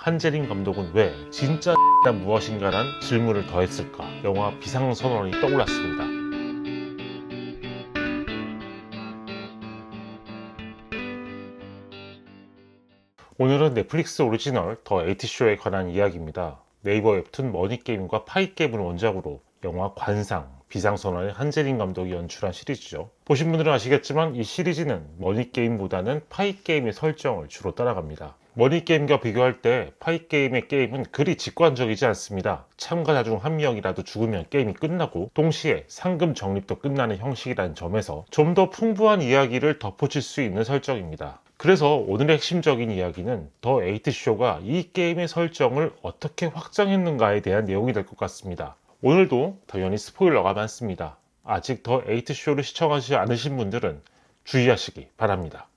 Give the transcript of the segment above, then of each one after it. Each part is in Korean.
한재림 감독은 왜 진짜 난 무엇인가란 질문을 더했을까? 영화 비상선언이 떠올랐습니다. 오늘은 넷플릭스 오리지널 더 에이티쇼에 관한 이야기입니다. 네이버 웹툰 머니게임과 파이게임을 원작으로 영화 관상, 비상선언의 한재림 감독이 연출한 시리즈죠. 보신 분들은 아시겠지만 이 시리즈는 머니게임보다는 파이게임의 설정을 주로 따라갑니다. 머니게임과 비교할 때 파이게임의 게임은 그리 직관적이지 않습니다. 참가자 중 한 명이라도 죽으면 게임이 끝나고 동시에 상금 적립도 끝나는 형식이라는 점에서 좀 더 풍부한 이야기를 덧붙일 수 있는 설정입니다. 그래서 오늘의 핵심적인 이야기는 더 에이트쇼가 이 게임의 설정을 어떻게 확장했는가에 대한 내용이 될 것 같습니다. 오늘도 당연히 스포일러가 많습니다. 아직 더 에이트쇼를 시청하지 않으신 분들은 주의하시기 바랍니다.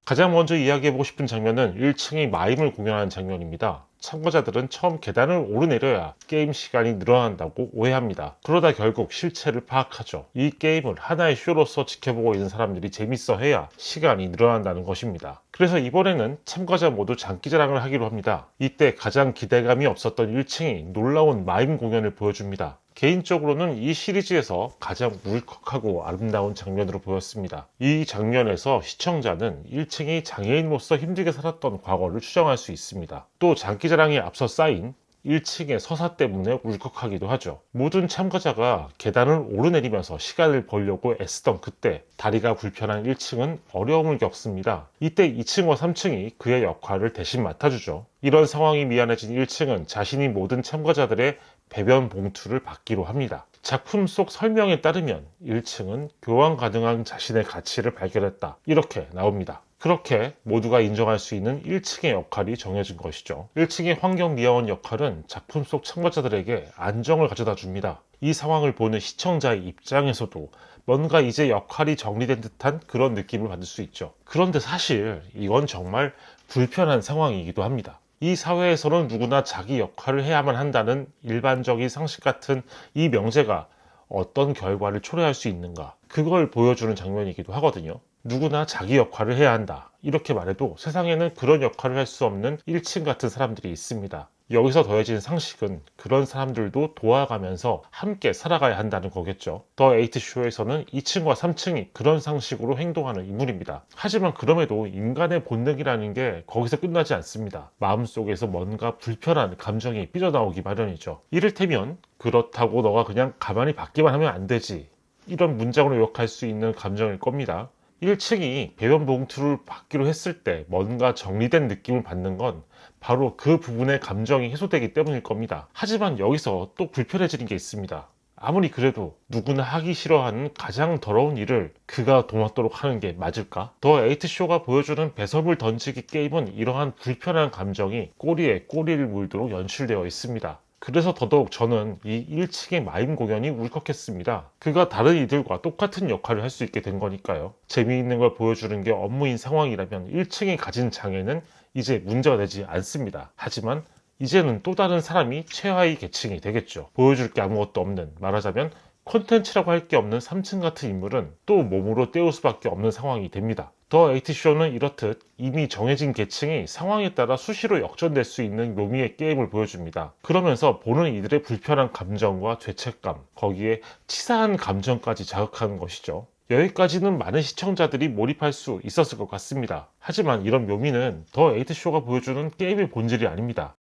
가장 먼저 이야기해보고 싶은 장면은 1층이 마임을 공연하는 장면입니다. 참가자들은 처음 계단을 오르내려야 게임 시간이 늘어난다고 오해합니다. 그러다 결국 실체를 파악하죠. 이 게임을 하나의 쇼로서 지켜보고 있는 사람들이 재밌어 해야 시간이 늘어난다는 것입니다. 그래서 이번에는 참가자 모두 장기자랑을 하기로 합니다. 이때 가장 기대감이 없었던 1층이 놀라운 마임 공연을 보여줍니다. 개인적으로는 이 시리즈에서 가장 울컥하고 아름다운 장면으로 보였습니다. 이 장면에서 시청자는 1층이 장애인으로서 힘들게 살았던 과거를 추정할 수 있습니다. 또 장기자랑에 앞서 쌓인 1층의 서사 때문에 울컥하기도 하죠. 모든 참가자가 계단을 오르내리면서 시간을 벌려고 애쓰던 그때 다리가 불편한 1층은 어려움을 겪습니다. 이때 2층과 3층이 그의 역할을 대신 맡아주죠. 이런 상황이 미안해진 1층은 자신이 모든 참가자들의 배변 봉투를 받기로 합니다. 작품 속 설명에 따르면 1층은 교환 가능한 자신의 가치를 발견했다. 이렇게 나옵니다. 그렇게 모두가 인정할 수 있는 1층의 역할이 정해진 것이죠. 1층의 환경미화원 역할은 작품 속 참가자들에게 안정을 가져다 줍니다. 이 상황을 보는 시청자의 입장에서도 뭔가 이제 역할이 정리된 듯한 그런 느낌을 받을 수 있죠. 그런데 사실 이건 정말 불편한 상황이기도 합니다. 이 사회에서는 누구나 자기 역할을 해야만 한다는 일반적인 상식 같은 이 명제가 어떤 결과를 초래할 수 있는가, 그걸 보여주는 장면이기도 하거든요. 누구나 자기 역할을 해야 한다, 이렇게 말해도 세상에는 그런 역할을 할 수 없는 1층 같은 사람들이 있습니다. 여기서 더해진 상식은 그런 사람들도 도와가면서 함께 살아가야 한다는 거겠죠. 더 에이트쇼에서는 2층과 3층이 그런 상식으로 행동하는 인물입니다. 하지만 그럼에도 인간의 본능이라는 게 거기서 끝나지 않습니다. 마음속에서 뭔가 불편한 감정이 삐져나오기 마련이죠. 이를테면 그렇다고 너가 그냥 가만히 받기만 하면 안 되지, 이런 문장으로 욕할 수 있는 감정일 겁니다. 1층이 배변 봉투를 받기로 했을 때 뭔가 정리된 느낌을 받는 건 바로 그 부분의 감정이 해소되기 때문일 겁니다. 하지만 여기서 또 불편해지는 게 있습니다. 아무리 그래도 누구나 하기 싫어하는 가장 더러운 일을 그가 도맡도록 하는 게 맞을까? 더 에이트쇼가 보여주는 배설물 던지기 게임은 이러한 불편한 감정이 꼬리에 꼬리를 물도록 연출되어 있습니다. 그래서 더더욱 저는 이 1층의 마임 공연이 울컥했습니다. 그가 다른 이들과 똑같은 역할을 할 수 있게 된 거니까요. 재미있는 걸 보여주는 게 업무인 상황이라면 1층이 가진 장애는 이제 문제가 되지 않습니다. 하지만 이제는 또 다른 사람이 최하위 계층이 되겠죠. 보여줄 게 아무것도 없는, 말하자면 콘텐츠라고 할 게 없는 3층 같은 인물은 또 몸으로 때울 수밖에 없는 상황이 됩니다. 더 에이트쇼는 이렇듯 이미 정해진 계층이 상황에 따라 수시로 역전될 수 있는 묘미의 게임을 보여줍니다. 그러면서 보는 이들의 불편한 감정과 죄책감, 거기에 치사한 감정까지 자극하는 것이죠. 여기까지는 많은 시청자들이 몰입할 수 있었을 것 같습니다. 하지만 이런 묘미는 더 에이트쇼가 보여주는 게임의 본질이 아닙니다.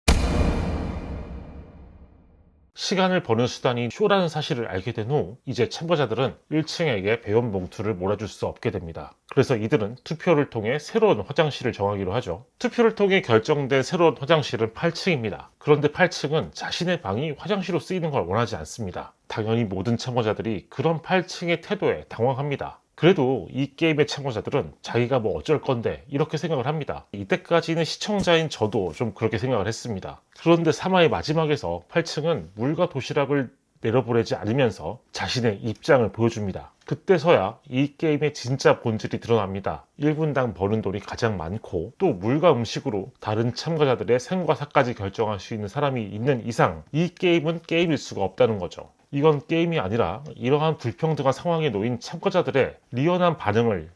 시간을 버는 수단이 쇼라는 사실을 알게 된 후 이제 참가자들은 1층에게 배변 봉투를 몰아줄 수 없게 됩니다. 그래서 이들은 투표를 통해 새로운 화장실을 정하기로 하죠. 투표를 통해 결정된 새로운 화장실은 8층입니다. 그런데 8층은 자신의 방이 화장실로 쓰이는 걸 원하지 않습니다. 당연히 모든 참가자들이 그런 8층의 태도에 당황합니다. 그래도 이 게임의 참가자들은 자기가 뭐 어쩔 건데 이렇게 생각을 합니다. 이때까지는 시청자인 저도 좀 그렇게 생각을 했습니다. 그런데 3화의 마지막에서 8층은 물과 도시락을 내려보내지 않으면서 자신의 입장을 보여줍니다. 그때서야 이 게임의 진짜 본질이 드러납니다. 1분당 버는 돈이 가장 많고 또 물과 음식으로 다른 참가자들의 생과 사까지 결정할 수 있는 사람이 있는 이상 이 게임은 게임일 수가 없다는 거죠. 이건 게임이 아니라 이러한 불평등한 상황에 놓인 참가자들의 리얼한 반응을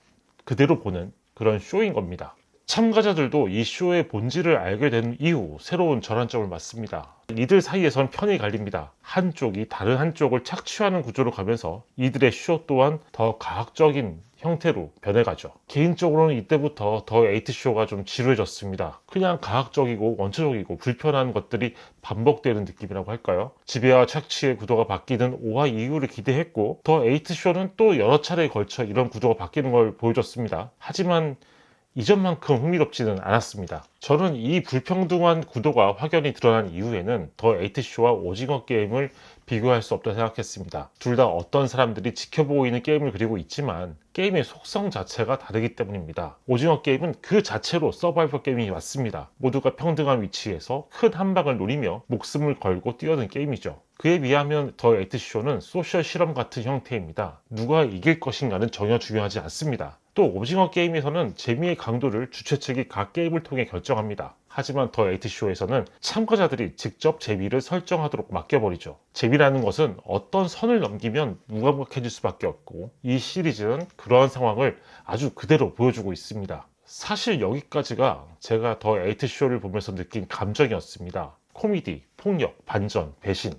그대로 보는 그런 쇼인 겁니다. 참가자들도 이 쇼의 본질을 알게 된 이후 새로운 전환점을 맞습니다. 이들 사이에선 편이 갈립니다. 한쪽이 다른 한쪽을 착취하는 구조로 가면서 이들의 쇼 또한 더 과학적인 형태로 변해가죠. 개인적으로는 이때부터 더 에이트쇼가 좀 지루해졌습니다. 그냥 과학적이고 원초적이고 불편한 것들이 반복되는 느낌이라고 할까요? 지배와 착취의 구도가 바뀌는 5화 이후를 기대했고, 더 에이트쇼는 또 여러 차례에 걸쳐 이런 구도가 바뀌는 걸 보여줬습니다. 하지만 이전만큼 흥미롭지는 않았습니다. 저는 이 불평등한 구도가 확연히 드러난 이후에는 더 에이트쇼와 오징어 게임을 비교할 수 없다 생각했습니다. 둘 다 어떤 사람들이 지켜보고 있는 게임을 그리고 있지만 게임의 속성 자체가 다르기 때문입니다. 오징어 게임은 그 자체로 서바이벌 게임이 맞습니다. 모두가 평등한 위치에서 큰 한방을 노리며 목숨을 걸고 뛰어든 게임이죠. 그에 비하면 더 에이트쇼는 소셜 실험 같은 형태입니다. 누가 이길 것인가는 전혀 중요하지 않습니다. 또 오징어 게임에서는 재미의 강도를 주최 측이 각 게임을 통해 결정합니다. 하지만 더 에이트쇼에서는 참가자들이 직접 재미를 설정하도록 맡겨버리죠. 재미라는 것은 어떤 선을 넘기면 무감각해질 수밖에 없고, 이 시리즈는 그러한 상황을 아주 그대로 보여주고 있습니다. 사실 여기까지가 제가 더 에이트쇼를 보면서 느낀 감정이었습니다. 코미디, 폭력, 반전, 배신,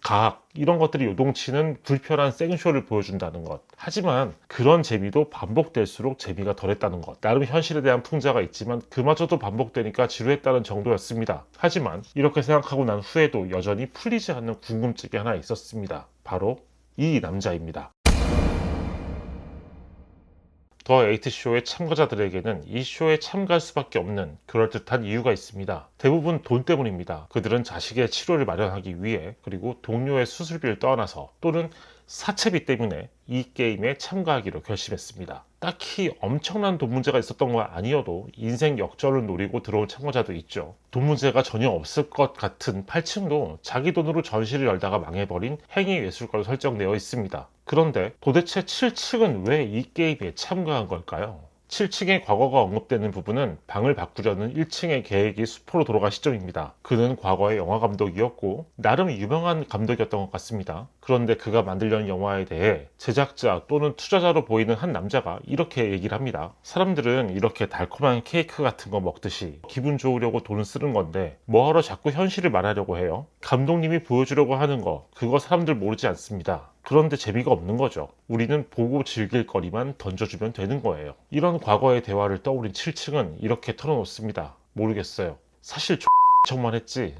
가학, 이런 것들이 요동치는 불편한 생쇼를 보여준다는 것. 하지만 그런 재미도 반복될수록 재미가 덜했다는 것. 나름 현실에 대한 풍자가 있지만 그마저도 반복되니까 지루했다는 정도였습니다. 하지만 이렇게 생각하고 난 후에도 여전히 풀리지 않는 궁금증이 하나 있었습니다. 바로 이 남자입니다. 더 에이트쇼의 참가자들에게는 이 쇼에 참가할 수밖에 없는 그럴듯한 이유가 있습니다. 대부분 돈 때문입니다. 그들은 자식의 치료를 마련하기 위해, 그리고 동료의 수술비를 떠나서, 또는 사채비 때문에 이 게임에 참가하기로 결심했습니다. 딱히 엄청난 돈 문제가 있었던 건 아니어도 인생 역전을 노리고 들어온 참가자도 있죠. 돈 문제가 전혀 없을 것 같은 8층도 자기 돈으로 전시를 열다가 망해버린 행위예술가로 설정되어 있습니다. 그런데 도대체 7층은 왜 이 게임에 참가한 걸까요? 7층의 과거가 언급되는 부분은 방을 바꾸려는 1층의 계획이 수포로 돌아간 시점입니다. 그는 과거의 영화 감독이었고 나름 유명한 감독이었던 것 같습니다. 그런데 그가 만들려는 영화에 대해 제작자 또는 투자자로 보이는 한 남자가 이렇게 얘기를 합니다. 사람들은 이렇게 달콤한 케이크 같은 거 먹듯이 기분 좋으려고 돈을 쓰는 건데 뭐하러 자꾸 현실을 말하려고 해요? 감독님이 보여주려고 하는 거, 그거 사람들 모르지 않습니다. 그런데 재미가 없는 거죠. 우리는 보고 즐길 거리만 던져주면 되는 거예요. 이런 과거의 대화를 떠올린 7층은 이렇게 털어놓습니다. 모르겠어요. 사실 척만 했지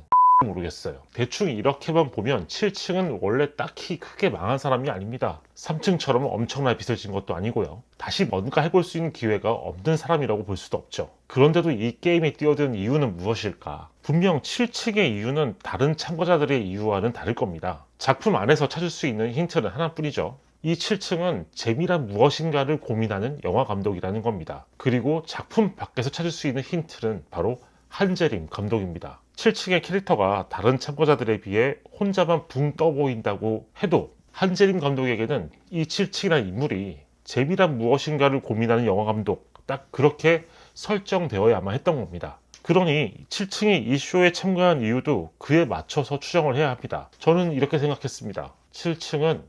모르겠어요. 대충 이렇게만 보면 7층은 원래 딱히 크게 망한 사람이 아닙니다. 3층처럼 엄청난 빚을 진 것도 아니고요. 다시 뭔가 해볼 수 있는 기회가 없는 사람이라고 볼 수도 없죠. 그런데도 이 게임에 뛰어든 이유는 무엇일까? 분명 7층의 이유는 다른 참가자들의 이유와는 다를 겁니다. 작품 안에서 찾을 수 있는 힌트는 하나뿐이죠. 이 7층은 재미란 무엇인가를 고민하는 영화 감독이라는 겁니다. 그리고 작품 밖에서 찾을 수 있는 힌트는 바로 한재림 감독입니다. 7층의 캐릭터가 다른 참가자들에 비해 혼자만 붕 떠 보인다고 해도 한재림 감독에게는 이 7층이라는 인물이 재미란 무엇인가를 고민하는 영화 감독, 딱 그렇게 설정되어야만 했던 겁니다. 그러니 7층이 이 쇼에 참가한 이유도 그에 맞춰서 추정을 해야 합니다. 저는 이렇게 생각했습니다. 7층은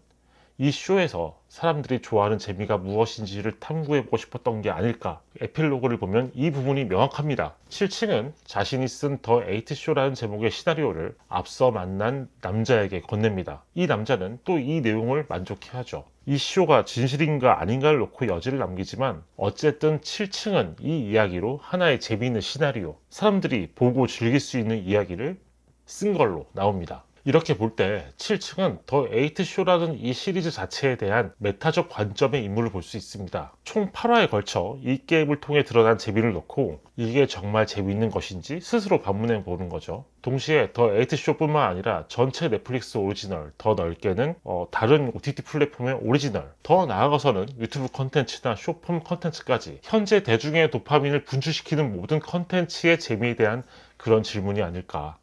이 쇼에서 사람들이 좋아하는 재미가 무엇인지를 탐구해보고 싶었던 게 아닐까. 에필로그를 보면 이 부분이 명확합니다. 7층은 자신이 쓴 더 에이트쇼라는 제목의 시나리오를 앞서 만난 남자에게 건넵니다. 이 남자는 또 이 내용을 만족해하죠. 이 쇼가 진실인가 아닌가를 놓고 여지를 남기지만 어쨌든 7층은 이 이야기로 하나의 재미있는 시나리오, 사람들이 보고 즐길 수 있는 이야기를 쓴 걸로 나옵니다. 이렇게 볼 때 7층은 더 에이트쇼라는 이 시리즈 자체에 대한 메타적 관점의 인물을 볼 수 있습니다. 총 8화에 걸쳐 이 게임을 통해 드러난 재미를 놓고 이게 정말 재미있는 것인지 스스로 반문해 보는 거죠. 동시에 더 에이트쇼뿐만 아니라 전체 넷플릭스 오리지널, 더 넓게는 다른 OTT 플랫폼의 오리지널, 더 나아가서는 유튜브 컨텐츠나 쇼폼 컨텐츠까지 현재 대중의 도파민을 분출시키는 모든 컨텐츠의 재미에 대한 그런 질문이 아닐까.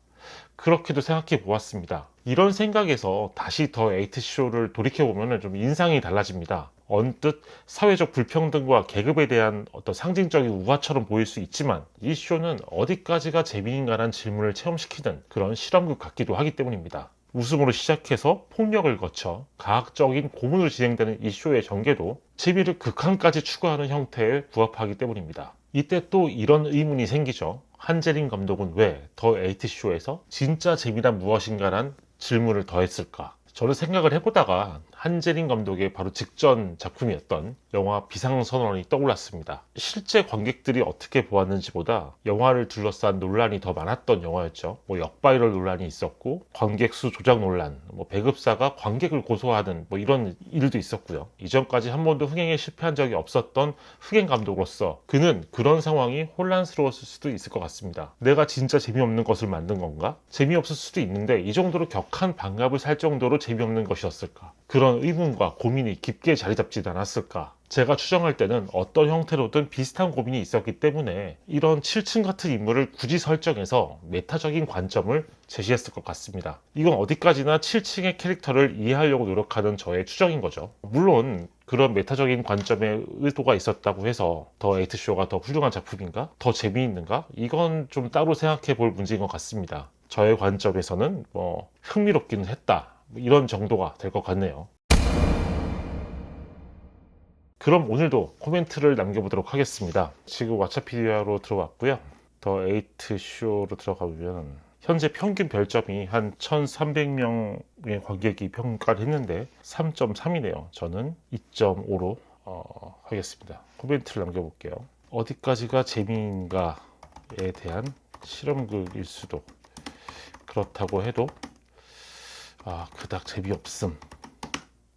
그렇게도 생각해 보았습니다. 이런 생각에서 다시 더 에이트쇼를 돌이켜보면 좀 인상이 달라집니다. 언뜻 사회적 불평등과 계급에 대한 어떤 상징적인 우화처럼 보일 수 있지만 이 쇼는 어디까지가 재미인가라는 질문을 체험시키는 그런 실험극 같기도 하기 때문입니다. 웃음으로 시작해서 폭력을 거쳐 과학적인 고문으로 진행되는 이 쇼의 전개도 재미를 극한까지 추구하는 형태에 부합하기 때문입니다. 이때 또 이런 의문이 생기죠. 한재림 감독은 왜 더 에이트쇼에서 진짜 재미란 무엇인가란 질문을 더했을까? 저는 생각을 해보다가 한재림 감독의 바로 직전 작품이었던 영화 비상선언이 떠올랐습니다. 실제 관객들이 어떻게 보았는지보다 영화를 둘러싼 논란이 더 많았던 영화였죠. 역바이럴 논란이 있었고, 관객 수 조작 논란, 배급사가 관객을 고소하는 이런 일도 있었고요. 이전까지 한 번도 흥행에 실패한 적이 없었던 흥행 감독으로서 그는 그런 상황이 혼란스러웠을 수도 있을 것 같습니다. 내가 진짜 재미없는 것을 만든 건가? 재미없을 수도 있는데 이 정도로 격한 반갑을 살 정도로 재미없는 것이었을까? 그런 의문과 고민이 깊게 자리 잡지 않았을까? 제가 추정할 때는 어떤 형태로든 비슷한 고민이 있었기 때문에 이런 7층 같은 인물을 굳이 설정해서 메타적인 관점을 제시했을 것 같습니다. 이건 어디까지나 7층의 캐릭터를 이해하려고 노력하는 저의 추정인 거죠. 물론 그런 메타적인 관점의 의도가 있었다고 해서 더 에이트쇼가 더 훌륭한 작품인가? 더 재미있는가? 이건 좀 따로 생각해 볼 문제인 것 같습니다. 저의 관점에서는 흥미롭기는 했다. 이런 정도가 될 것 같네요. 그럼 오늘도 코멘트를 남겨보도록 하겠습니다. 지금 왓챠피디아로 들어왔고요. 더 에이트쇼로 들어가보면 현재 평균 별점이 한 1300명의 관객이 평가를 했는데 3.3이네요. 저는 2.5로 하겠습니다. 코멘트를 남겨볼게요. 어디까지가 재미인가에 대한 실험극일 수도, 그렇다고 해도 그닥 재미없음.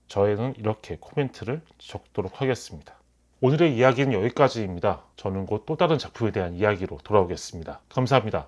저희는 이렇게 코멘트를 적도록 하겠습니다. 오늘의 이야기는 여기까지입니다. 저는 곧 또 다른 작품에 대한 이야기로 돌아오겠습니다. 감사합니다.